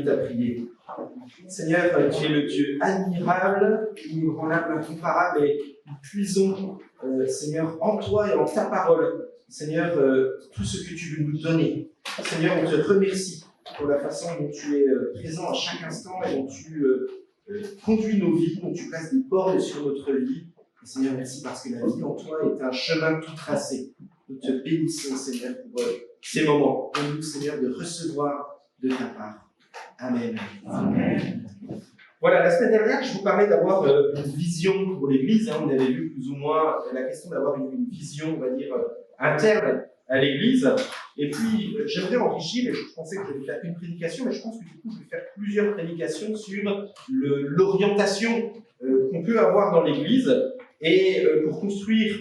t'invite à prier. Seigneur, tu es le Dieu admirable, inébranlable, incomparable, et nous puisons, Seigneur, en toi et en ta parole, Seigneur, tout ce que tu veux nous donner. Seigneur, on te remercie pour la façon dont tu es présent à chaque instant et dont tu conduis nos vies, dont tu places des bornes sur notre vie. Et Seigneur, merci parce que la vie en toi est un chemin tout tracé. Nous te bénissons, Seigneur, pour ces moments. Donne-nous, Seigneur, de recevoir de ta part. Amen. Amen. Voilà, la semaine dernière, je vous parlais d'avoir une vision pour l'Église. On avait vu plus ou moins la question d'avoir une vision, on va dire, interne à l'Église. Et puis, j'aimerais enrichir, et je pensais que je vais faire une prédication, mais je pense que du coup, je vais faire plusieurs prédications sur l'orientation qu'on peut avoir dans l'Église. Et pour construire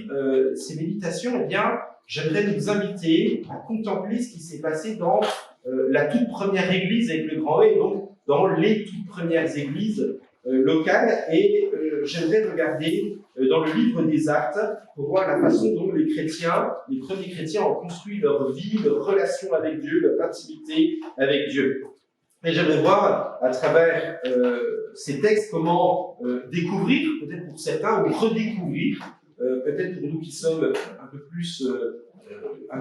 ces méditations, eh bien, j'aimerais nous inviter à contempler ce qui s'est passé dans la toute première église avec le grand E, et donc dans les toutes premières églises locales. Et j'aimerais regarder dans le livre des Actes pour voir la façon dont les premiers chrétiens ont construit leur vie, leur relation avec Dieu, leur intimité avec Dieu. Et j'aimerais voir à travers ces textes comment découvrir, peut-être pour certains, ou redécouvrir, peut-être pour nous qui sommes un peu plus,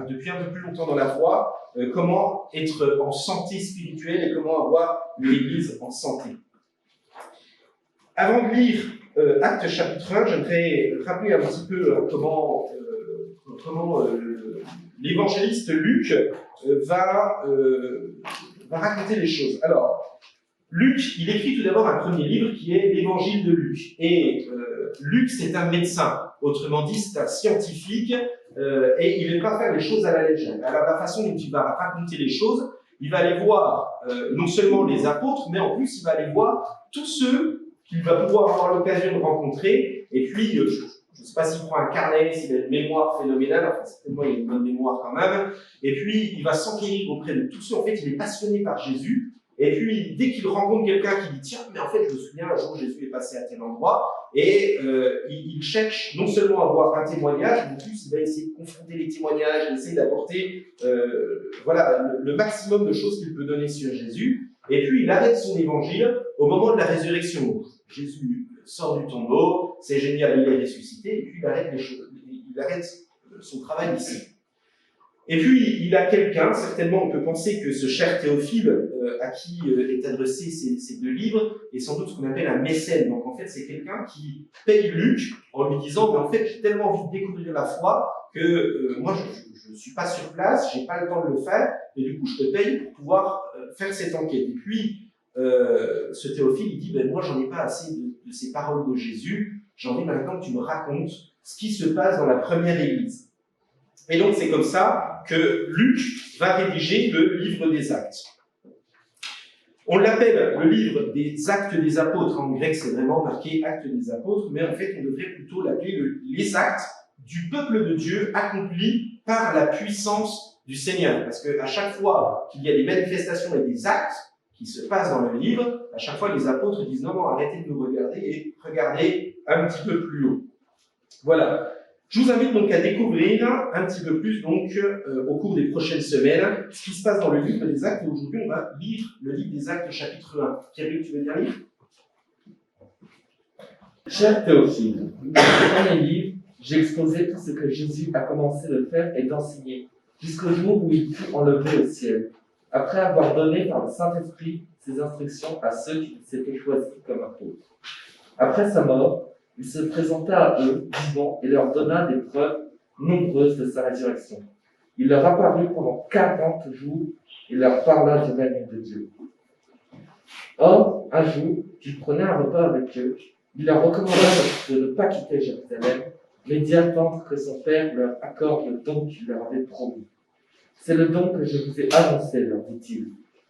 depuis un peu plus longtemps dans la foi, comment être en santé spirituelle et comment avoir l'Église en santé. Avant de lire Actes chapitre 1, j'aimerais rappeler un petit peu comment l'évangéliste Luc va raconter les choses. Alors, Luc, il écrit tout d'abord un premier livre qui est l'Évangile de Luc. Et Luc, c'est un médecin. Autrement dit, c'est un scientifique et il ne va pas faire les choses à la légère. Alors, la façon dont il va raconter les choses, il va aller voir non seulement les apôtres, mais en plus, il va aller voir tous ceux qu'il va pouvoir avoir l'occasion de rencontrer. Et puis, je ne sais pas s'il prend un carnet, s'il a une mémoire phénoménale, enfin, certainement, il a une bonne mémoire quand même. Et puis, il va s'enquérir auprès de tous ceux. En fait, il est passionné par Jésus. Et puis, dès qu'il rencontre quelqu'un qui dit « Tiens, mais en fait, je me souviens, un jour, Jésus est passé à tel endroit », et il cherche non seulement à avoir un témoignage, mais en plus, il va essayer de confronter les témoignages, essayer d'apporter le maximum de choses qu'il peut donner sur Jésus. Et puis, il arrête son évangile au moment de la résurrection. Jésus sort du tombeau, c'est génial, il est ressuscité, et puis il arrête son travail ici. Et puis, il a quelqu'un, certainement on peut penser que ce cher Théophile, à qui est adressé ces deux livres, est sans doute ce qu'on appelle un mécène. Donc en fait, c'est quelqu'un qui paye Luc en lui disant « Mais en fait, j'ai tellement envie de découvrir la foi que moi, je ne suis pas sur place, j'ai pas le temps de le faire, et du coup, je te paye pour pouvoir faire cette enquête. » Et puis, ce Théophile, il dit « Ben moi, j'en ai pas assez de ces paroles de Jésus, j'ai envie maintenant que tu me racontes ce qui se passe dans la première église. » Et donc, c'est comme ça que Luc va rédiger le livre des Actes. On l'appelle le livre des Actes des Apôtres. En grec, c'est vraiment marqué Actes des Apôtres, mais en fait, on devrait plutôt l'appeler les Actes du peuple de Dieu accomplis par la puissance du Seigneur. Parce qu'à chaque fois qu'il y a des manifestations et des actes qui se passent dans le livre, à chaque fois, les apôtres disent « Non, non, arrêtez de nous regarder et regardez un petit peu plus haut. » Voilà. Je vous invite donc à découvrir un petit peu plus donc au cours des prochaines semaines ce qui se passe dans le livre des Actes. Et aujourd'hui, on va lire le livre des Actes chapitre 1. Pierre, tu veux bien lire ? Cher Théophile, dans ce premier livre, j'ai exposé tout ce que Jésus a commencé de faire et d'enseigner, jusqu'au jour où il fut enlevé au ciel, après avoir donné par le Saint-Esprit ses instructions à ceux qui s'étaient choisis comme apôtres. Après sa mort, il se présenta à eux, vivant, et leur donna des preuves nombreuses de sa résurrection. Il leur apparut pendant 40 jours et leur parla du règne de Dieu. Or, un jour, qu'il prenait un repas avec eux, il leur recommanda de ne pas quitter Jérusalem, mais d'y attendre que son Père leur accorde le don qu'il leur avait promis. C'est le don que je vous ai annoncé, leur dit-il,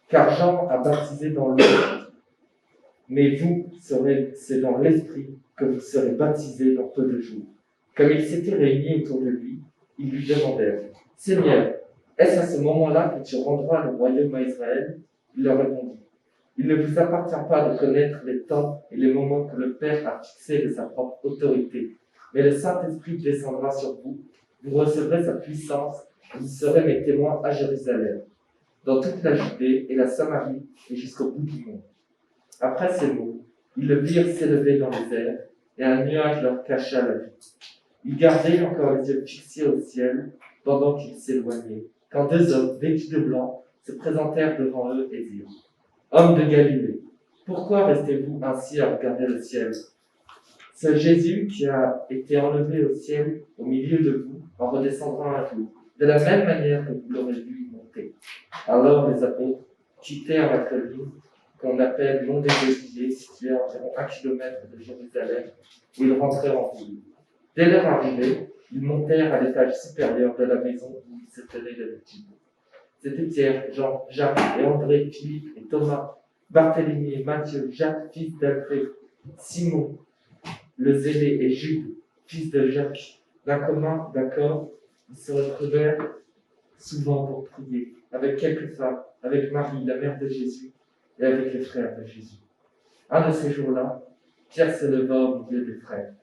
car Jean a baptisé dans l'eau, mais vous, c'est dans l'Esprit que vous serez baptisés dans peu de jours. Comme ils s'étaient réunis autour de lui, ils lui demandèrent « Seigneur, est-ce à ce moment-là que tu rendras le royaume à Israël ?» Il leur répondit « Il ne vous appartient pas de connaître les temps et les moments que le Père a fixés de sa propre autorité, mais le Saint-Esprit descendra sur vous, vous recevrez sa puissance et vous serez mes témoins à Jérusalem, dans toute la Judée et la Samarie et jusqu'au bout du monde. Après ces mots, ils le virent s'élever dans les airs, et un nuage leur cacha la vue. Ils gardaient encore les yeux fixés au ciel pendant qu'ils s'éloignaient, quand deux hommes vêtus de blanc se présentèrent devant eux et dirent : « Hommes de Galilée, pourquoi restez-vous ainsi à regarder le ciel ? Ce Jésus qui a été enlevé au ciel au milieu de vous en redescendra un jour, de la même manière que vous l'aurez vu monter. » Alors les apôtres quittèrent la colline qu'on appelle Mont des Oliviers, située à environ 1 kilomètre de Jérusalem, où ils rentrèrent en ville. Dès leur arrivée, ils montèrent à l'étage supérieur de la maison où ils se tenaient d'habitude. C'étaient Pierre, Jean, Jacques et André, Philippe et Thomas, Barthélemy et Matthieu, Jacques, fils d'Alphée, Simon, le zélé, et Jude, fils de Jacques. D'un commun accord, ils se retrouvèrent souvent pour prier, avec quelques femmes, avec Marie, la mère de Jésus, et avec les frères de Jésus. Un de ces jours-là, Pierre se leva au milieu des frères.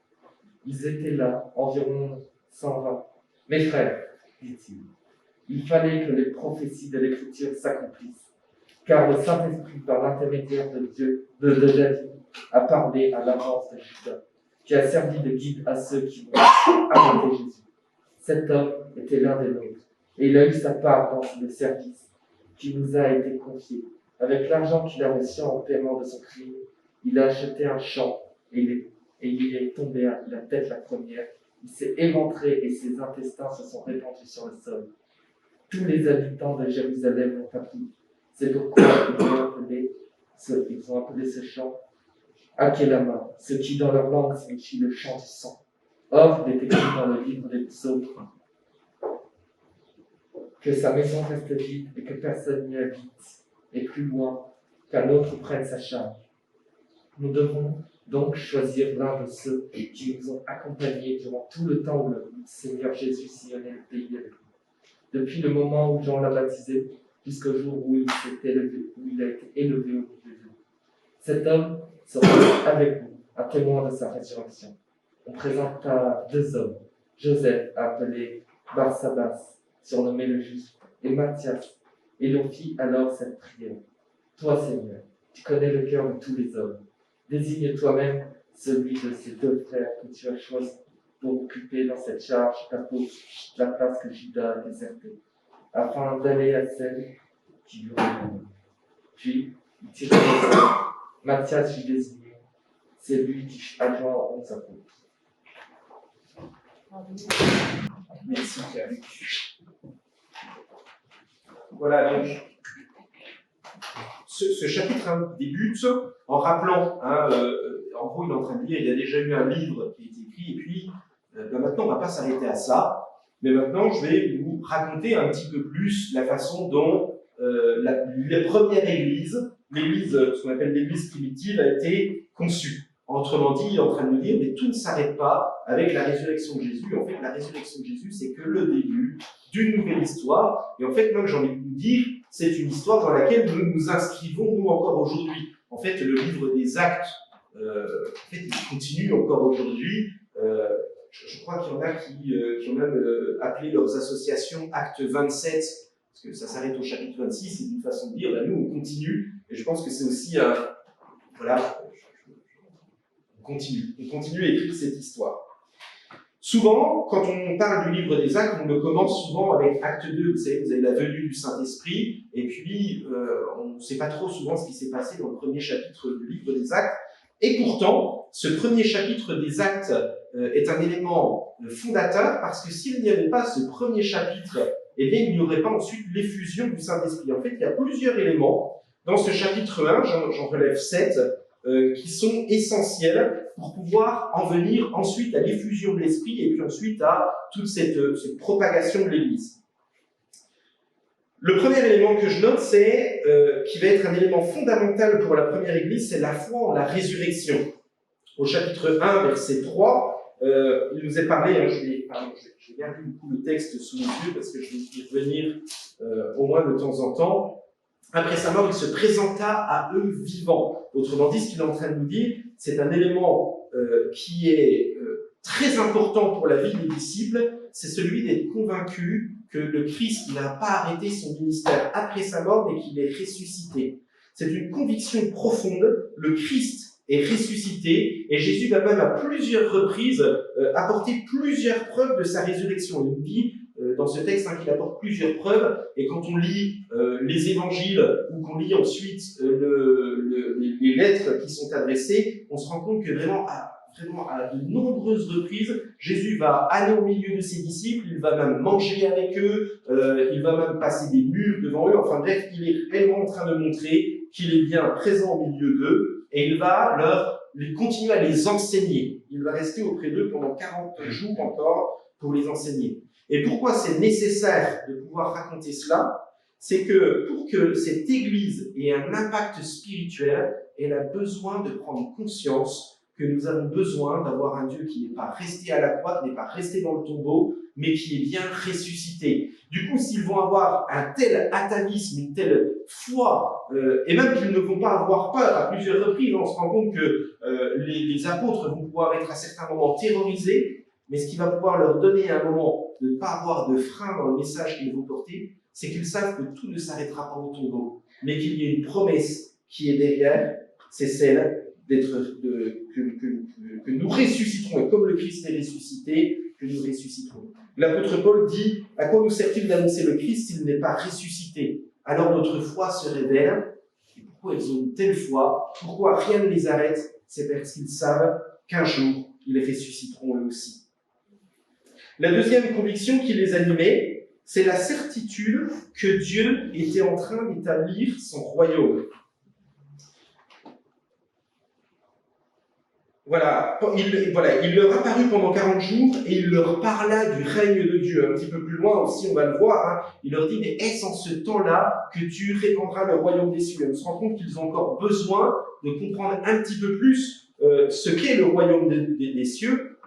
Ils étaient là, environ 120. « Mes frères, dit-il, il fallait que les prophéties de l'Écriture s'accomplissent, car le Saint-Esprit, par l'intermédiaire de Dieu, de David, a parlé à l'avance de Judas, qui a servi de guide à ceux qui vont arrêter Jésus. Cet homme était l'un des nôtres, et il a eu sa part dans le service qui nous a été confié. Avec l'argent qu'il a reçu en paiement de son crime, il a acheté un champ, et il est tombé à la tête la première. Il s'est éventré et ses intestins se sont répandus sur le sol. Tous les habitants de Jérusalem l'ont appris. C'est pourquoi ils ont appelé ce chant Akelama, ce qui dans leur langue signifie le chant du sang. Or, il est écrit dans le livre des psaumes que sa maison reste vide et que personne n'y habite, et plus loin, qu'un autre prenne sa charge. Nous devons donc choisir l'un de ceux qui nous ont accompagnés durant tout le temps où le Seigneur Jésus sillonnait le pays avec nous. Depuis le moment où Jean l'a baptisé jusqu'au jour où il a été élevé au milieu de nous. Cet homme sera avec nous, un témoin de sa résurrection. On présenta deux hommes, Joseph, appelé Barsabas, surnommé le Juste, et Matthias, et l'on fit alors cette prière. Toi, Seigneur, tu connais le cœur de tous les hommes. Désigne toi-même celui de ces deux frères que tu as choisi pour occuper dans cette charge la place que Judas a désertée, afin d'aller à celle qui lui revient. Puis, il tira le sort. Matthias fut désigné. C'est lui qui adjoint 11 apôtres. Merci, Pierre. Voilà, donc, ce chapitre débute en rappelant, en gros, il est en train de dire, il y a déjà eu un livre qui a été écrit, et puis, maintenant, on ne va pas s'arrêter à ça, mais maintenant, je vais vous raconter un petit peu plus la façon dont la première église, ce qu'on appelle l'église primitive, a été conçue. Autrement dit, il est en train de nous dire, mais tout ne s'arrête pas avec la résurrection de Jésus. En fait, la résurrection de Jésus, c'est que le début d'une nouvelle histoire. Et en fait, moi, j'ai envie de vous dire, c'est une histoire dans laquelle nous nous inscrivons, nous, encore aujourd'hui. En fait, le livre des Actes, il continue encore aujourd'hui. Je crois qu'il y en a qui ont même appelé leurs associations Acte 27, parce que ça s'arrête au chapitre 26, c'est une façon de dire, là, nous, on continue. Et je pense que c'est aussi on continue à écrire cette histoire. Souvent, quand on parle du livre des Actes, on le commence souvent avec Acte 2. Vous savez, vous avez la venue du Saint-Esprit, et puis on ne sait pas trop souvent ce qui s'est passé dans le premier chapitre du livre des Actes. Et pourtant, ce premier chapitre des Actes est un élément fondateur, parce que s'il n'y avait pas ce premier chapitre, eh bien, il n'y aurait pas ensuite l'effusion du Saint-Esprit. En fait, il y a plusieurs éléments dans ce chapitre 1, j'en relève 7, qui sont essentiels pour pouvoir en venir ensuite à l'effusion de l'Esprit et puis ensuite à toute cette propagation de l'Église. Le premier élément que je note, c'est qui va être un élément fondamental pour la première Église, c'est la foi en la résurrection. Au chapitre 1, verset 3, il nous est parlé, je vais garder du coup le texte sous les yeux parce que je vais y revenir au moins de temps en temps. Après sa mort, il se présenta à eux vivants. Autrement dit, ce qu'il est en train de nous dire, c'est un élément qui est très important pour la vie des disciples, c'est celui d'être convaincu que le Christ n'a pas arrêté son ministère après sa mort, mais qu'il est ressuscité. C'est une conviction profonde, le Christ est ressuscité, et Jésus va même à plusieurs reprises apporter plusieurs preuves de sa résurrection. Il nous dit dans ce texte qu'il apporte plusieurs preuves, et quand on lit les évangiles, ou qu'on lit ensuite les lettres qui sont adressées, on se rend compte que vraiment à de nombreuses reprises, Jésus va aller au milieu de ses disciples, il va même manger avec eux, il va même passer des murs devant eux, enfin bref, il est réellement en train de montrer qu'il est bien présent au milieu d'eux, et il va continuer à les enseigner. Il va rester auprès d'eux pendant 40 jours encore pour les enseigner. Et pourquoi c'est nécessaire de pouvoir raconter cela? C'est que pour que cette Église ait un impact spirituel, elle a besoin de prendre conscience que nous avons besoin d'avoir un Dieu qui n'est pas resté à la croix, qui n'est pas resté dans le tombeau, mais qui est bien ressuscité. Du coup, s'ils vont avoir un tel atavisme, une telle foi, et même qu'ils ne vont pas avoir peur à plusieurs reprises, on se rend compte que les apôtres vont pouvoir être à certains moments terrorisés, mais ce qui va pouvoir leur donner à un moment de ne pas avoir de frein dans le message qu'ils vont porter, c'est qu'ils savent que tout ne s'arrêtera pas au tombeau, mais qu'il y a une promesse qui est derrière, c'est celle que nous ressusciterons, et comme le Christ est ressuscité, que nous ressusciterons. L'apôtre Paul dit: à quoi nous sert-il d'annoncer le Christ s'il n'est pas ressuscité? Alors notre foi se révèle. Et pourquoi ils ont une telle foi? Pourquoi rien ne les arrête? C'est parce qu'ils savent qu'un jour, ils ressusciteront eux aussi. La deuxième conviction qui les animait, c'est la certitude que Dieu était en train d'établir son royaume. Voilà, il leur apparut pendant 40 jours et il leur parla du règne de Dieu. Un petit peu plus loin aussi, on va le voir, il leur dit: mais est-ce en ce temps-là que tu répandras le royaume des cieux? On se rend compte qu'ils ont encore besoin de comprendre un petit peu plus ce qu'est le royaume des cieux.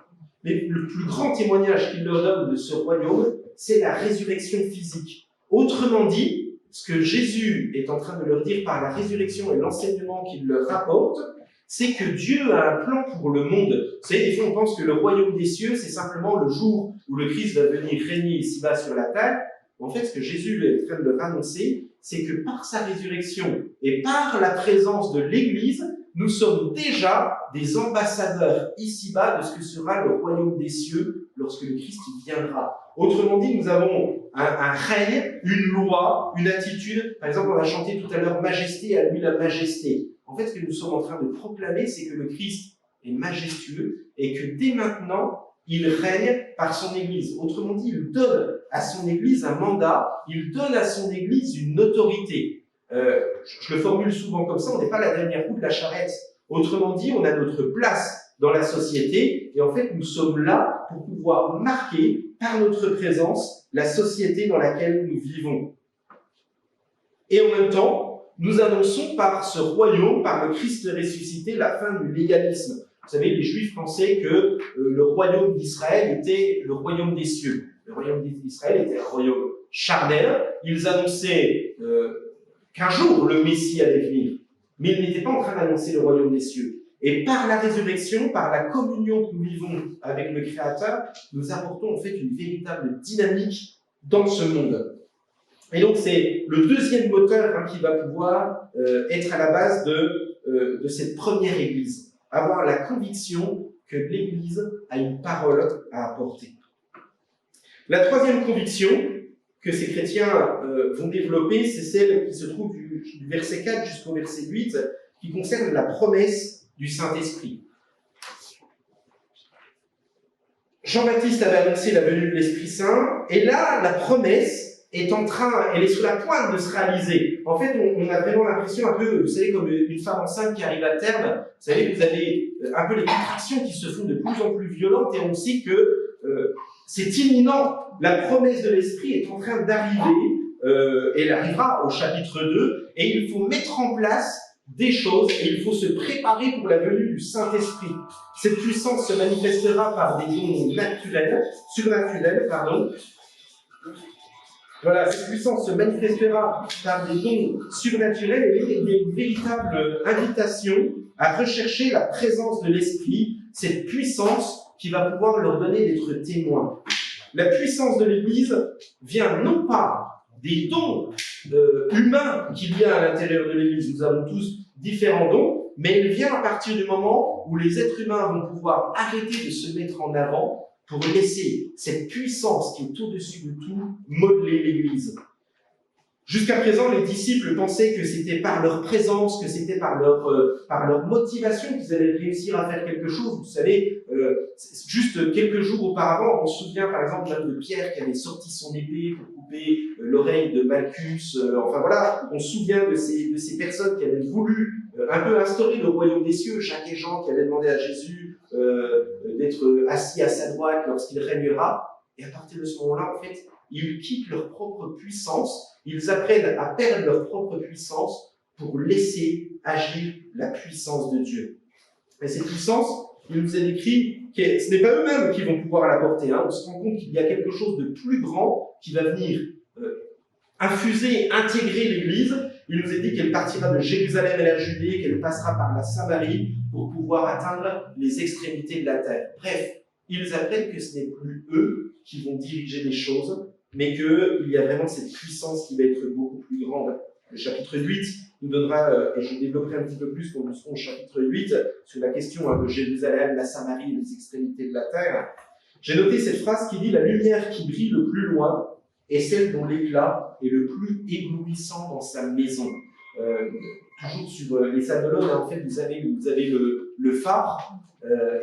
Mais le plus grand témoignage qu'il leur donne de ce royaume, c'est la résurrection physique. Autrement dit, ce que Jésus est en train de leur dire par la résurrection et l'enseignement qu'il leur rapporte, c'est que Dieu a un plan pour le monde. Vous savez, des fois on pense que le royaume des cieux, c'est simplement le jour où le Christ va venir régner ici-bas sur la terre. En fait, ce que Jésus est en train de leur annoncer, c'est que par sa résurrection et par la présence de l'Église, nous sommes déjà des ambassadeurs ici-bas de ce que sera le royaume des cieux lorsque le Christ viendra. Autrement dit, nous avons un règne, une loi, une attitude. Par exemple, on a chanté tout à l'heure « Majesté, à lui la majesté ». En fait, ce que nous sommes en train de proclamer, c'est que le Christ est majestueux et que dès maintenant, il règne par son Église. Autrement dit, il donne à son Église un mandat, il donne à son Église une autorité. Je le formule souvent comme ça, on n'est pas la dernière roue de la charrette. Autrement dit, on a notre place dans la société et en fait, nous sommes là pour pouvoir marquer par notre présence la société dans laquelle nous vivons. Et en même temps, nous annonçons par ce royaume, par le Christ ressuscité, la fin du légalisme. Vous savez, les Juifs pensaient que le royaume d'Israël était le royaume des cieux. Le royaume d'Israël était un royaume charnel. Ils annonçaient qu'un jour le Messie allait venir. Mais ils n'étaient pas en train d'annoncer le royaume des cieux. Et par la résurrection, par la communion que nous vivons avec le Créateur, nous apportons en fait une véritable dynamique dans ce monde. Et donc c'est le deuxième moteur qui va pouvoir être à la base de cette première Église. Avoir la conviction que l'Église a une parole à apporter. La troisième conviction que ces chrétiens vont développer, c'est celle qui se trouve du verset 4 jusqu'au verset 8, qui concerne la promesse du Saint-Esprit. Jean-Baptiste avait annoncé la venue de l'Esprit Saint, et là, la promesse elle est sur la pointe de se réaliser. En fait, on a vraiment l'impression un peu, vous savez, comme une femme enceinte qui arrive à terme. Vous savez, vous avez un peu les contractions qui se font de plus en plus violentes et on sait que c'est imminent. La promesse de l'Esprit est en train d'arriver. Elle arrivera au chapitre 2 et il faut mettre en place des choses et il faut se préparer pour la venue du Saint-Esprit. Cette puissance se manifestera par des dons surnaturels. Voilà, cette puissance se manifestera par des dons surnaturels et il y a une véritable invitation à rechercher la présence de l'Esprit, cette puissance qui va pouvoir leur donner d'être témoins. La puissance de l'Église vient non pas des dons humains qu'il y a à l'intérieur de l'Église, nous avons tous différents dons, mais elle vient à partir du moment où les êtres humains vont pouvoir arrêter de se mettre en avant pour laisser cette puissance qui est au-dessus de tout modeler l'Église. Jusqu'à présent, les disciples pensaient que c'était par leur présence, que c'était par leur motivation qu'ils allaient réussir à faire quelque chose. Vous savez, juste quelques jours auparavant, on se souvient par exemple même de Pierre qui avait sorti son épée pour couper l'oreille de Malchus. Enfin voilà, on se souvient de ces personnes qui avaient voulu un peu instaurer le royaume des cieux. Jacques et Jean qui avaient demandé à Jésus d'être assis à sa droite lorsqu'il régnera. Et à partir de ce moment-là, en fait, ils quittent leur propre puissance, ils apprennent à perdre leur propre puissance pour laisser agir la puissance de Dieu. Et cette puissance, il nous est décrit que ce n'est pas eux-mêmes qui vont pouvoir la porter. On se rend compte qu'il y a quelque chose de plus grand qui va venir infuser, intégrer l'Église. Il nous est dit qu'elle partira de Jérusalem à la Judée, qu'elle passera par la Samarie pour pouvoir atteindre les extrémités de la terre. Bref, ils apprennent que ce n'est plus eux qui vont diriger les choses, mais qu'il y a vraiment cette puissance qui va être beaucoup plus grande. Le chapitre 8 nous donnera, et je développerai un petit peu plus quand nous serons au chapitre 8, sur la question de Jérusalem, la Samarie et les extrémités de la terre. J'ai noté cette phrase qui dit « La lumière qui brille le plus loin est celle dont l'éclat est le plus éblouissant dans sa maison. » Toujours sur les Sables-d'Olonne, en fait, vous avez le phare,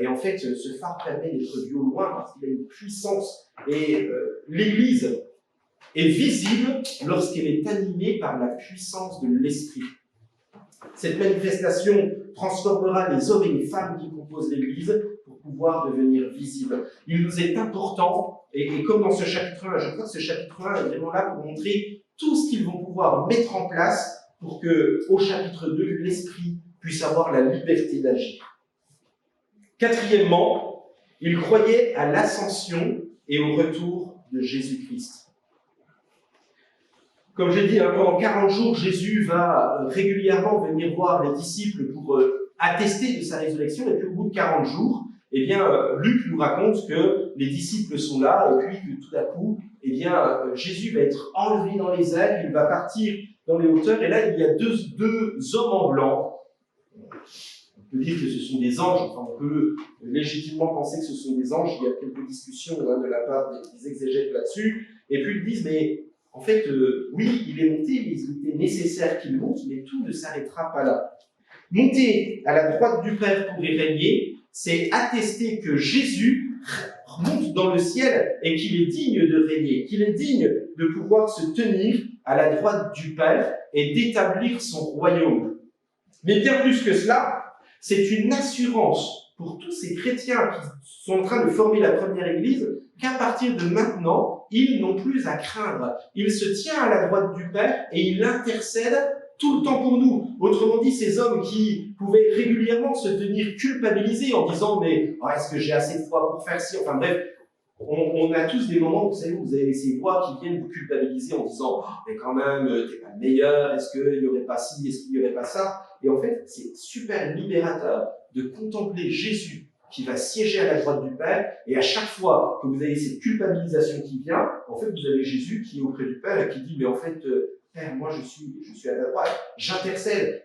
et en fait, ce phare permet d'être vu au loin parce qu'il a une puissance. Et l'Église est visible lorsqu'elle est animée par la puissance de l'Esprit. Cette manifestation transformera les hommes et les femmes qui composent l'Église pour pouvoir devenir visibles. Il nous est important, et comme dans ce chapitre 1, je crois que ce chapitre 1 est vraiment là pour montrer tout ce qu'ils vont pouvoir mettre en place pour que, au chapitre 2, l'Esprit puisse avoir la liberté d'agir. Quatrièmement, ils croyaient à l'ascension et au retour de Jésus-Christ. Comme j'ai dit, pendant 40 jours, Jésus va régulièrement venir voir les disciples pour attester de sa résurrection, et puis au bout de 40 jours, eh bien, Luc nous raconte que les disciples sont là, et puis que tout à coup, eh bien, Jésus va être enlevé dans les airs, il va partir dans les hauteurs, et là, il y a deux hommes en blanc. On peut dire que ce sont des anges, enfin, on peut légitimement penser que ce sont des anges, il y a quelques discussions de la part des exégètes là-dessus, et puis ils disent, mais en fait, oui, il est monté, mais il était nécessaire qu'il monte, mais tout ne s'arrêtera pas là. Monter à la droite du Père pour y régner, c'est attester que Jésus monte dans le ciel et qu'il est digne de régner, qu'il est digne de pouvoir se tenir à la droite du Père et d'établir son royaume. Mais bien plus que cela, c'est une assurance pour tous ces chrétiens qui sont en train de former la première Église qu'à partir de maintenant, ils n'ont plus à craindre. Il se tient à la droite du Père et il intercède tout le temps pour nous. Autrement dit, ces hommes qui pouvaient régulièrement se tenir culpabilisés en disant « mais est-ce que j'ai assez de foi pour faire ci ?» Enfin bref, on a tous des moments, vous savez, où vous avez ces voix qui viennent vous culpabiliser en disant « mais quand même, t'es pas le meilleur, est-ce qu'il n'y aurait pas ci, est-ce qu'il n'y aurait pas ça ?» Et en fait, c'est super libérateur de contempler Jésus qui va siéger à la droite du Père, et à chaque fois que vous avez cette culpabilisation qui vient, en fait, vous avez Jésus qui est auprès du Père et qui dit « mais en fait, Père, moi je suis à ta droite, j'intercède. »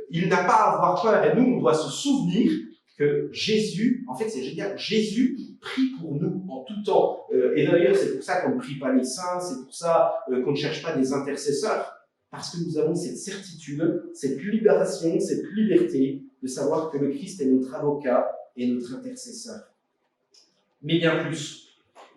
Il n'a pas à avoir peur, et nous, on doit se souvenir que Jésus, en fait, c'est génial, Jésus prie pour nous en tout temps. Et d'ailleurs, c'est pour ça qu'on ne prie pas les saints, c'est pour ça qu'on ne cherche pas des intercesseurs, parce que nous avons cette certitude, cette libération, cette liberté de savoir que le Christ est notre avocat et notre intercesseur. Mais bien plus,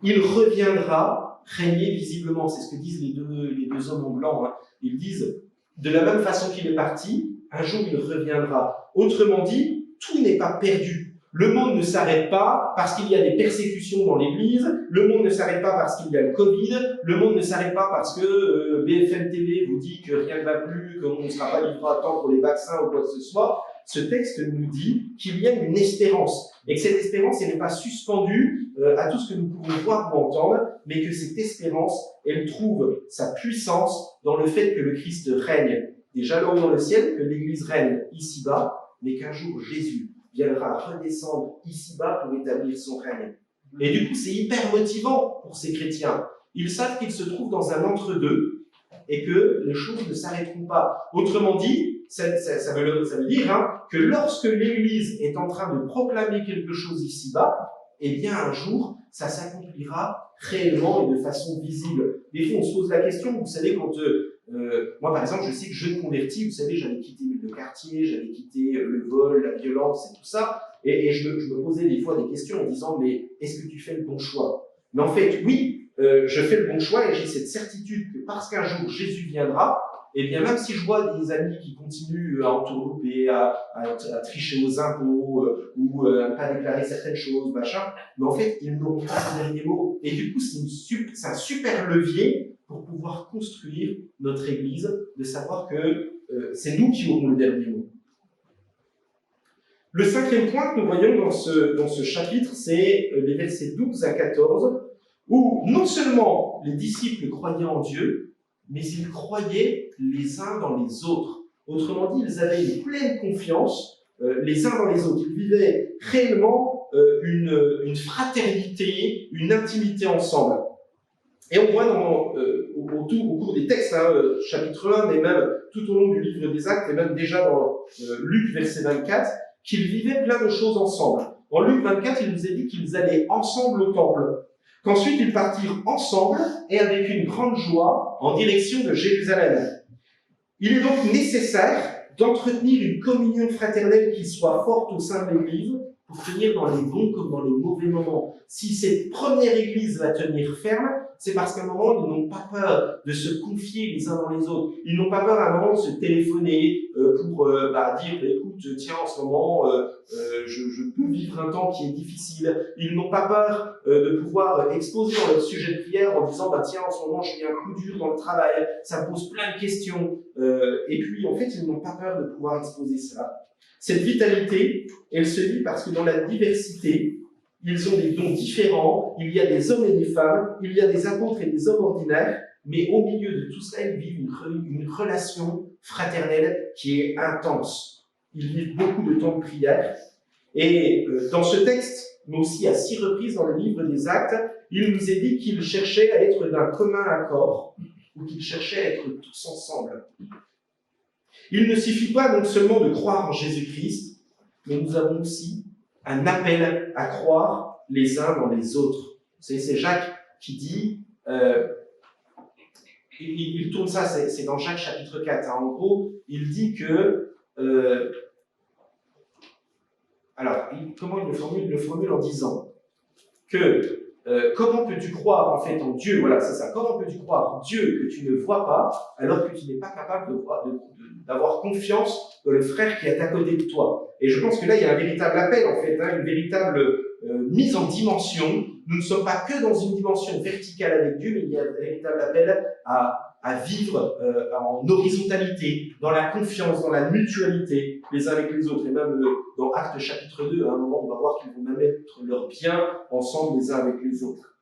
il reviendra régner visiblement, c'est ce que disent les deux hommes en blanc. Ils disent, de la même façon qu'il est parti, un jour il reviendra. Autrement dit, tout n'est pas perdu. Le monde ne s'arrête pas parce qu'il y a des persécutions dans l'Église, le monde ne s'arrête pas parce qu'il y a le Covid, le monde ne s'arrête pas parce que BFM TV vous dit que rien ne va plus, qu'on ne sera pas livré à temps pour les vaccins ou quoi que ce soit. Ce texte nous dit qu'il y a une espérance, et que cette espérance, elle n'est pas suspendue à tout ce que nous pouvons voir ou entendre, mais que cette espérance, elle trouve sa puissance dans le fait que le Christ règne déjà là-haut dans le ciel, que l'Église règne ici-bas, mais qu'un jour Jésus viendra redescendre ici-bas pour établir son règne. Et du coup, c'est hyper motivant pour ces chrétiens. Ils savent qu'ils se trouvent dans un entre-deux et que les choses ne s'arrêteront pas. Autrement dit, ça veut dire que lorsque l'Église est en train de proclamer quelque chose ici-bas, eh bien un jour, ça s'accomplira réellement et de façon visible. Des fois, on se pose la question, vous savez, quand moi, par exemple, je sais que jeune converti, vous savez, j'avais quitté le quartier, j'avais quitté le vol, la violence et tout ça, et je me posais des fois des questions en disant, mais est-ce que tu fais le bon choix? Mais en fait, oui, je fais le bon choix et j'ai cette certitude que parce qu'un jour Jésus viendra, et bien même si je vois des amis qui continuent à entourlouper, à tricher aux impôts, ou à ne pas déclarer certaines choses, machin, mais en fait, ils n'auront pas ce dernier mot. Et du coup, c'est un super levier pour pouvoir construire notre Église, de savoir que c'est nous qui aurons le dernier mot. Le cinquième point que nous voyons dans ce chapitre, c'est les versets 12 à 14, où non seulement les disciples croyaient en Dieu, mais ils croyaient les uns dans les autres. Autrement dit, ils avaient une pleine confiance les uns dans les autres. Ils vivaient réellement une fraternité, une intimité ensemble. Et on voit au cours des textes, chapitre 1, mais même tout au long du livre des Actes, et même déjà dans Luc, verset 24, qu'ils vivaient plein de choses ensemble. En Luc 24, il nous est dit qu'ils allaient ensemble au temple, qu'ensuite ils partirent ensemble et avec une grande joie en direction de Jérusalem. Il est donc nécessaire d'entretenir une communion fraternelle qui soit forte au sein de l'Église pour tenir dans les bons comme dans les mauvais moments. Si cette première Église va tenir ferme, c'est parce qu'à un moment, ils n'ont pas peur de se confier les uns dans les autres. Ils n'ont pas peur à un moment de se téléphoner pour dire, écoute, tiens, en ce moment, je peux vivre un temps qui est difficile. Ils n'ont pas peur de pouvoir exposer dans leur sujet de prière en disant, tiens, en ce moment, je vis un coup dur dans le travail, ça me pose plein de questions. Et puis, en fait, ils n'ont pas peur de pouvoir exposer cela. Cette vitalité, elle se vit parce que dans la diversité, ils ont des dons différents, il y a des hommes et des femmes, il y a des apôtres et des hommes ordinaires, mais au milieu de tout cela, ils vivent une relation fraternelle qui est intense. Ils vivent beaucoup de temps de prière. Et dans ce texte, mais aussi à 6 reprises dans le livre des Actes, il nous est dit qu'ils cherchaient à être d'un commun accord, ou qu'ils cherchaient à être tous ensemble. Il ne suffit pas non seulement de croire en Jésus-Christ, mais nous avons aussi un appel à croire les uns dans les autres. Vous savez, c'est Jacques qui dit, il tourne ça, c'est dans Jacques chapitre 4, en gros, il dit que, comment il le formule? Il le formule en disant que comment peux-tu croire en fait en Dieu? Voilà, c'est ça. Comment peux-tu croire en Dieu que tu ne vois pas alors que tu n'es pas capable d'avoir confiance dans le frère qui est à côté de toi? Et je pense que là, il y a un véritable appel en fait, une véritable mise en dimension. Nous ne sommes pas que dans une dimension verticale avec Dieu, mais il y a un véritable appel à vivre en horizontalité, dans la confiance, dans la mutualité, les uns avec les autres. Et même dans Actes chapitre 2, à un moment, on va voir qu'ils vont même mettre leurs biens ensemble les uns avec les autres.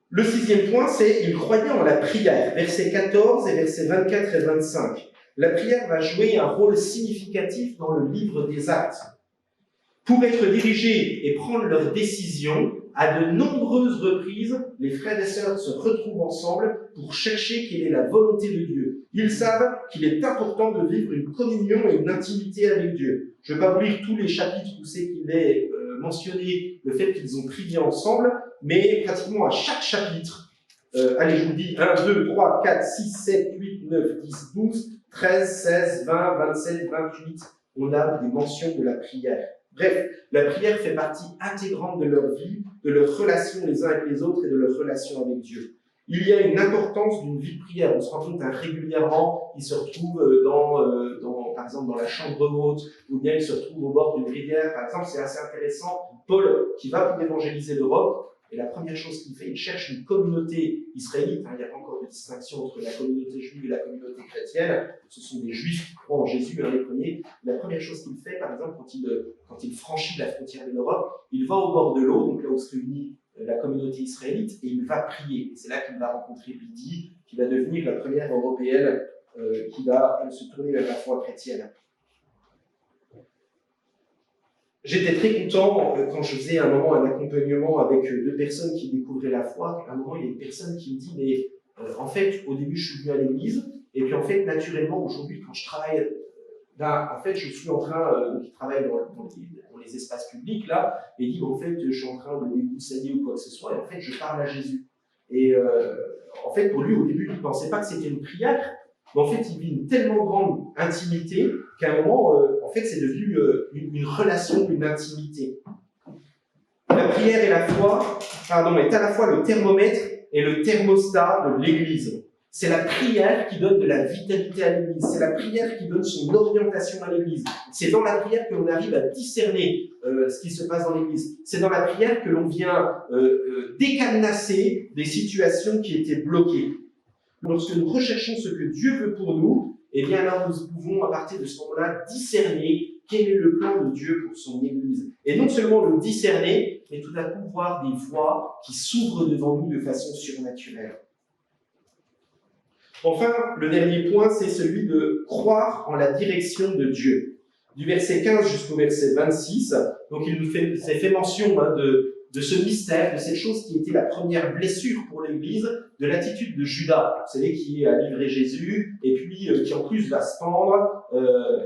Le 6e point, c'est « Ils croyaient en la prière », versets 14 et versets 24 et 25. La prière va jouer un rôle significatif dans le livre des Actes. Pour être dirigés et prendre leurs décisions, à de nombreuses reprises, les frères et sœurs se retrouvent ensemble pour chercher quelle est la volonté de Dieu. Ils savent qu'il est important de vivre une communion et une intimité avec Dieu. Je ne vais pas vous lire tous les chapitres où c'est qu'il est mentionné le fait qu'ils ont prié ensemble, mais pratiquement à chaque chapitre, allez, je vous dis 1, 2, 3, 4, 6, 7, 8, 9, 10, 12, 13, 16, 20, 27, 28, on a des mentions de la prière. Bref, la prière fait partie intégrante de leur vie, de leur relation les uns avec les autres et de leur relation avec Dieu. Il y a une importance d'une vie de prière. On se rend compte régulièrement, ils se retrouvent par exemple, dans la chambre haute, ou bien ils se retrouvent au bord d'une rivière. Par exemple, c'est assez intéressant. Paul, qui va pour évangéliser l'Europe, et la première chose qu'il fait, il cherche une communauté israélite. Il n'y a pas encore de distinction entre la communauté juive et la communauté chrétienne. Ce sont des juifs qui croient en Jésus, les premiers. La première chose qu'il fait, par exemple, quand il franchit la frontière de l'Europe, il va au bord de l'eau, donc là où se réunit la communauté israélite, et il va prier. Et c'est là qu'il va rencontrer Lydie, qui va devenir la première européenne qui va se tourner vers la foi chrétienne. J'étais très content quand je faisais un moment un accompagnement avec deux personnes qui découvraient la foi. À un moment, il y a une personne qui me dit, mais en fait, au début, je suis venu à l'église, et puis en fait, naturellement, aujourd'hui, quand je travaille, en fait, je suis en train, donc il travaille dans les espaces publics, là, et il dit, en fait, je suis en train de déboussailler ou quoi que ce soit, et en fait, je parle à Jésus. Et en fait, pour lui, au début, il ne pensait pas que c'était une prière, mais en fait, il vit une tellement grande intimité qu'à un moment, en fait, c'est devenu une relation, une intimité. La prière et la foi, est à la fois le thermomètre et le thermostat de l'Église. C'est la prière qui donne de la vitalité à l'Église. C'est la prière qui donne son orientation à l'Église. C'est dans la prière que l'on arrive à discerner ce qui se passe dans l'Église. C'est dans la prière que l'on vient décadenasser des situations qui étaient bloquées. Lorsque nous recherchons ce que Dieu veut pour nous, eh bien là, nous pouvons, à partir de ce moment-là, discerner quel est le plan de Dieu pour son Église. Et non seulement le discerner, mais tout à coup voir des voies qui s'ouvrent devant nous de façon surnaturelle. Enfin, le dernier point, c'est celui de croire en la direction de Dieu. Du verset 15 jusqu'au verset 26, donc il nous fait mention de ce mystère, de cette chose qui était la première blessure pour l'Église, de l'attitude de Judas, vous savez, qui a livré Jésus, et puis qui en plus va se pendre,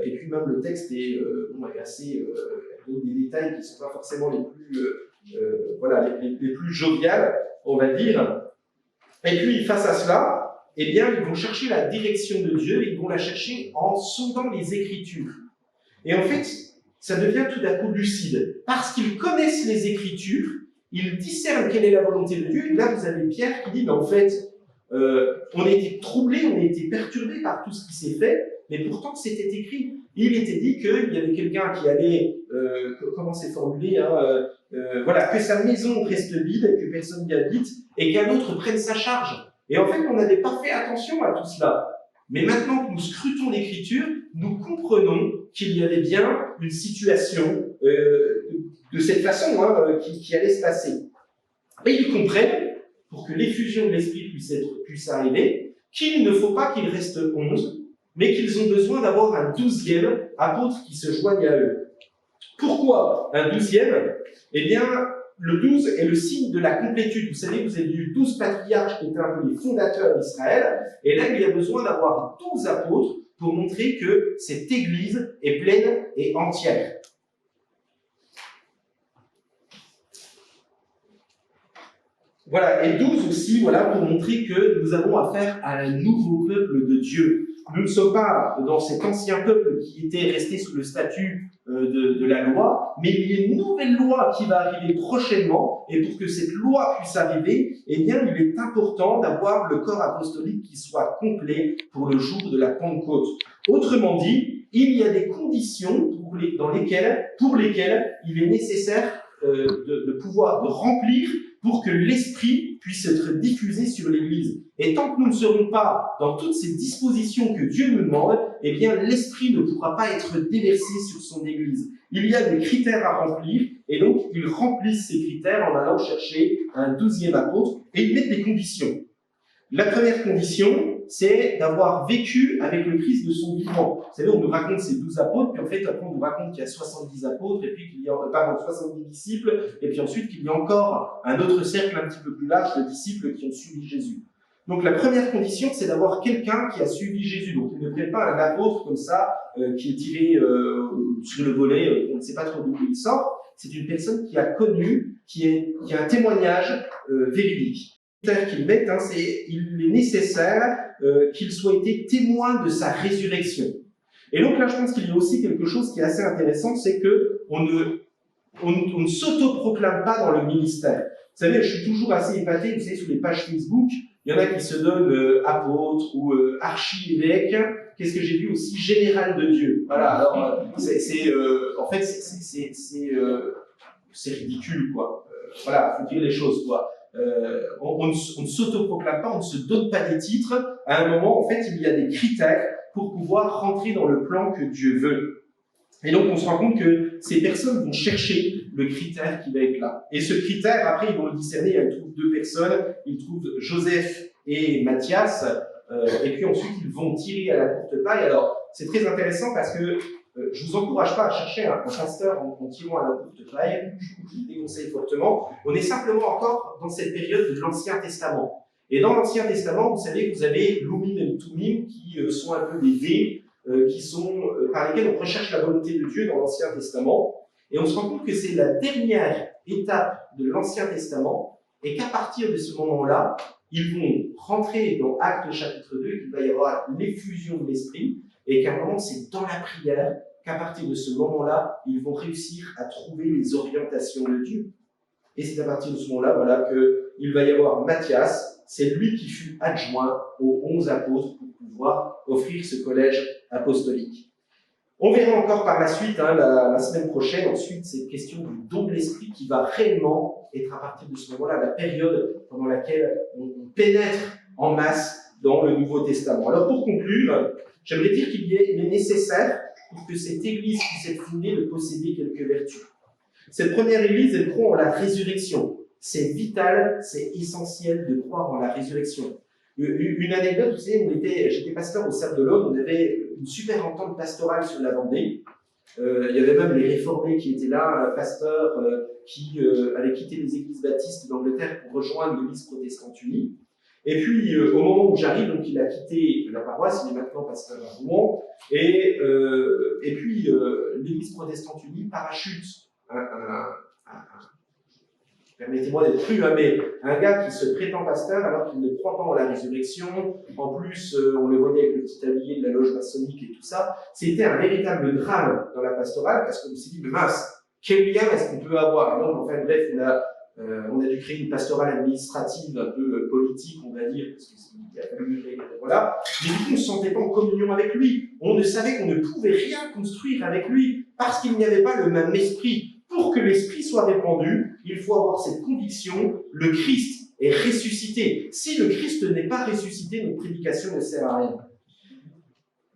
et puis même le texte est assez, des détails qui ne sont pas forcément les plus joviales, on va dire. Et puis face à cela, eh bien, ils vont chercher la direction de Dieu, ils vont la chercher en sondant les Écritures. Et en fait, ça devient tout à coup lucide. Parce qu'ils connaissent les Écritures, ils discernent quelle est la volonté de Dieu. Et là, vous avez Pierre qui dit, mais en fait, on a été troublés, on a été perturbés par tout ce qui s'est fait, mais pourtant c'était écrit. Il était dit qu'il y avait quelqu'un qui allait, comment c'est formulé, que sa maison reste vide, que personne n'y habite, et qu'un autre prenne sa charge. Et en fait, on n'avait pas fait attention à tout cela. Mais maintenant que nous scrutons l'Écriture, nous comprenons qu'il y avait bien une situation de cette façon qui allait se passer. Et ils comprennent, pour que l'effusion de l'Esprit puisse arriver, qu'il ne faut pas qu'il reste 11, mais qu'ils ont besoin d'avoir un 12e apôtre qui se joigne à eux. Pourquoi un 12e ? Eh bien, le 12 est le signe de la complétude. Vous savez, vous avez eu 12 patriarches qui étaient un peu les fondateurs d'Israël, et là, il y a besoin d'avoir 12 apôtres pour montrer que cette Église est pleine et entière. Voilà, et 12 aussi, pour montrer que nous avons affaire à un nouveau peuple de Dieu. Nous ne sommes pas dans cet ancien peuple qui était resté sous le statut de la loi, mais il y a une nouvelle loi qui va arriver prochainement, et pour que cette loi puisse arriver, eh bien, il est important d'avoir le corps apostolique qui soit complet pour le jour de la Pentecôte. Autrement dit, il y a des conditions pour lesquelles il est nécessaire de remplir pour que l'Esprit puisse être diffusé sur l'Église. Et tant que nous ne serons pas dans toutes ces dispositions que Dieu nous demande, eh bien, l'Esprit ne pourra pas être déversé sur son Église. Il y a des critères à remplir, et donc ils remplissent ces critères en allant chercher un 12e apôtre, et ils mettent des conditions. La première condition, c'est d'avoir vécu avec le Christ de son vivant. Vous savez, on nous raconte ces 12 apôtres, puis en fait, après, on nous raconte qu'il y a 70 apôtres, et puis qu'il y a, 70 disciples, et puis ensuite qu'il y a encore un autre cercle un petit peu plus large de disciples qui ont suivi Jésus. Donc, la première condition, c'est d'avoir quelqu'un qui a suivi Jésus. Donc, il ne prenne pas un apôtre comme ça, qui est tiré sur le volet, on ne sait pas trop d'où il sort. C'est une personne qui a connu, qui a un témoignage véridique. Qu'ils mettent, il est nécessaire qu'il soit été témoin de sa résurrection. Et donc là, je pense qu'il y a aussi quelque chose qui est assez intéressant, c'est que on ne s'autoproclame pas dans le ministère. Vous savez, je suis toujours assez épaté, vous savez, sur les pages Facebook, il y en a qui se donnent apôtre ou archi-évêque. Qu'est-ce que j'ai vu aussi? Général de Dieu. Voilà, alors, c'est ridicule, quoi. Voilà, faut dire les choses, quoi. On ne s'autoproclame pas, on ne se donne pas des titres. À un moment, en fait, il y a des critères pour pouvoir rentrer dans le plan que Dieu veut. Et donc, on se rend compte que ces personnes vont chercher le critère qui va être là. Et ce critère, après, ils vont le discerner. Ils trouvent deux personnes. Ils trouvent Joseph et Matthias. Et puis ensuite, ils vont tirer à la courte paille. Alors, c'est très intéressant parce que je ne vous encourage pas à chercher un pasteur en tirant à la portefeuille, je vous le déconseille fortement. On est simplement encore dans cette période de l'Ancien Testament. Et dans l'Ancien Testament, vous savez que vous avez l'Umim et Tumim qui sont un peu des dés par lesquels on recherche la volonté de Dieu dans l'Ancien Testament. Et on se rend compte que c'est la dernière étape de l'Ancien Testament et qu'à partir de ce moment-là, ils vont rentrer dans Actes chapitre 2, qu'il va y avoir l'effusion de l'Esprit et qu'à un moment, c'est dans la prière qu'à partir de ce moment-là, ils vont réussir à trouver les orientations de Dieu. Et c'est à partir de ce moment-là, voilà, qu'il va y avoir Matthias, c'est lui qui fut adjoint aux 11 apôtres pour pouvoir offrir ce collège apostolique. On verra encore par la suite, la semaine prochaine, ensuite, cette question du don de l'Esprit qui va réellement être à partir de ce moment-là la période pendant laquelle on pénètre en masse dans le Nouveau Testament. Alors pour conclure, j'aimerais dire qu'il est nécessaire pour que cette Église puisse être fondée de posséder quelques vertus. Cette première Église, elle croit en la résurrection. C'est vital, c'est essentiel de croire en la résurrection. Une anecdote, vous savez, j'étais pasteur au Sable de l'Aune, on avait une super entente pastorale sur la Vendée. Il y avait même les réformés qui étaient là, un pasteur qui avait quitté les églises baptistes d'Angleterre pour rejoindre l'Église protestante unie. Et puis, au moment où j'arrive, donc il a quitté la paroisse, il est maintenant pasteur à Rouen, et puis l'Église protestante unie parachute permettez-moi d'être cru, mais un gars qui se prétend pasteur alors qu'il ne croit pas en la résurrection, en plus on le voyait avec le petit tablier de la loge maçonnique et tout ça, c'était un véritable drame dans la pastorale parce qu'on s'est dit, mais mince, quel lien est-ce qu'on peut avoir? Et donc, enfin bref, on a dû créer une pastorale administrative un peu politique, on va dire, parce qu'il a fallu voilà. Mais du coup, on ne se sentait pas en communion avec lui. On ne savait qu'on ne pouvait rien construire avec lui parce qu'il n'y avait pas le même esprit. Pour que l'esprit soit répandu, il faut avoir cette conviction, le Christ est ressuscité. Si le Christ n'est pas ressuscité, notre prédication ne sert à rien.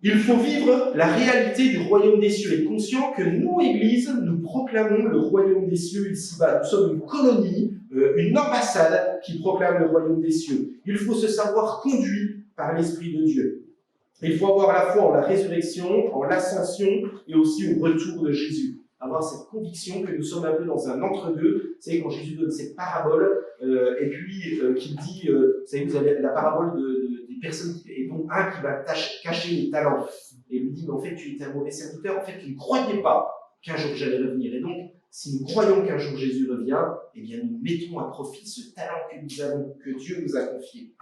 Il faut vivre la réalité du royaume des cieux et être conscient que nous, Église, nous proclamons le royaume des cieux ici-bas. Nous sommes une colonie, une ambassade qui proclame le royaume des cieux. Il faut se savoir conduit par l'Esprit de Dieu. Il faut avoir la foi en la résurrection, en l'ascension et aussi au retour de Jésus. Avoir cette conviction que nous sommes un peu dans un entre-deux. Vous savez, quand Jésus donne cette parabole, et puis qu'il dit, vous savez, vous avez la parabole des personnes, et donc un qui va cacher les talents, et lui dit, mais en fait, tu étais un mauvais serviteur, en fait, tu ne croyais pas qu'un jour j'allais revenir. Et donc, si nous croyons qu'un jour Jésus revient, eh bien, nous mettons à profit ce talent que nous avons, que Dieu nous a confié.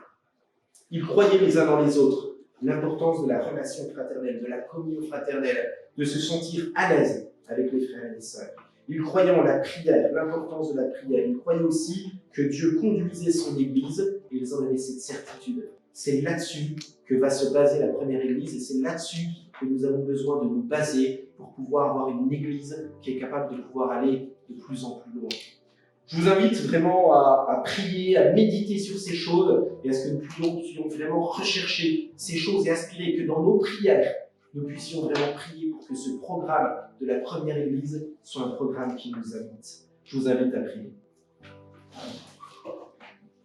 Ils croyaient les uns dans les autres. L'importance de la relation fraternelle, de la communion fraternelle, de se sentir à l'aise avec les frères et les sœurs. Ils croyaient en la prière, l'importance de la prière. Ils croyaient aussi que Dieu conduisait son Église et ils en avaient cette certitude. C'est là-dessus que va se baser la première Église et c'est là-dessus que nous avons besoin de nous baser pour pouvoir avoir une Église qui est capable de pouvoir aller de plus en plus loin. Je vous invite vraiment à prier, à méditer sur ces choses et à ce que nous puissions vraiment rechercher ces choses et aspirer que dans nos prières, nous puissions vraiment prier pour que ce programme de la première Église soit un programme qui nous habite. Je vous invite à prier.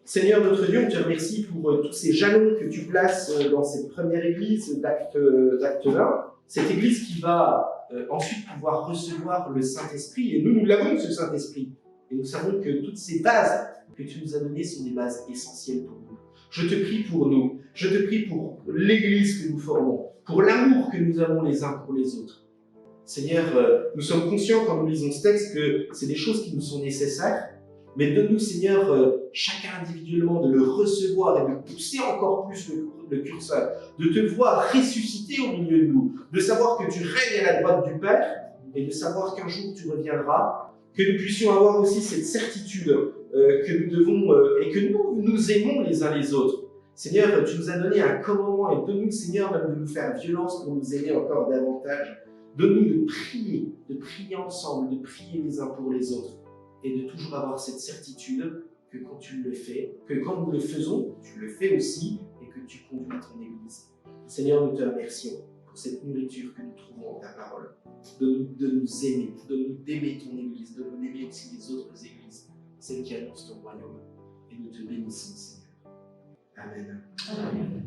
Seigneur notre Dieu, on te remercie pour tous ces jalons que tu places dans cette première Église d'acte 1. Cette Église qui va ensuite pouvoir recevoir le Saint-Esprit. Et nous l'avons, ce Saint-Esprit. Et nous savons que toutes ces bases que tu nous as données sont des bases essentielles pour nous. Je te prie pour nous. Je te prie pour l'Église que nous formons, pour l'amour que nous avons les uns pour les autres. Seigneur, nous sommes conscients quand nous lisons ce texte que c'est des choses qui nous sont nécessaires, mais donne-nous, Seigneur, chacun individuellement, de le recevoir et de pousser encore plus le curseur, de te voir ressusciter au milieu de nous, de savoir que tu règnes à la droite du Père et de savoir qu'un jour tu reviendras, que nous puissions avoir aussi cette certitude que nous devons et que nous aimons les uns les autres. Seigneur, tu nous as donné un commandement et donne-nous, Seigneur, même de nous faire violence pour nous aimer encore davantage. Donne-nous de prier ensemble, de prier les uns pour les autres et de toujours avoir cette certitude que quand tu le fais, que quand nous le faisons, tu le fais aussi et que tu conduis ton Église. Seigneur, nous te remercions pour cette nourriture que nous trouvons en ta parole. De nous aimer, d'aimer ton Église, de nous aimer aussi les autres Églises, celles qui annoncent ton royaume. Et nous te bénissons, Seigneur. Amen. Amen.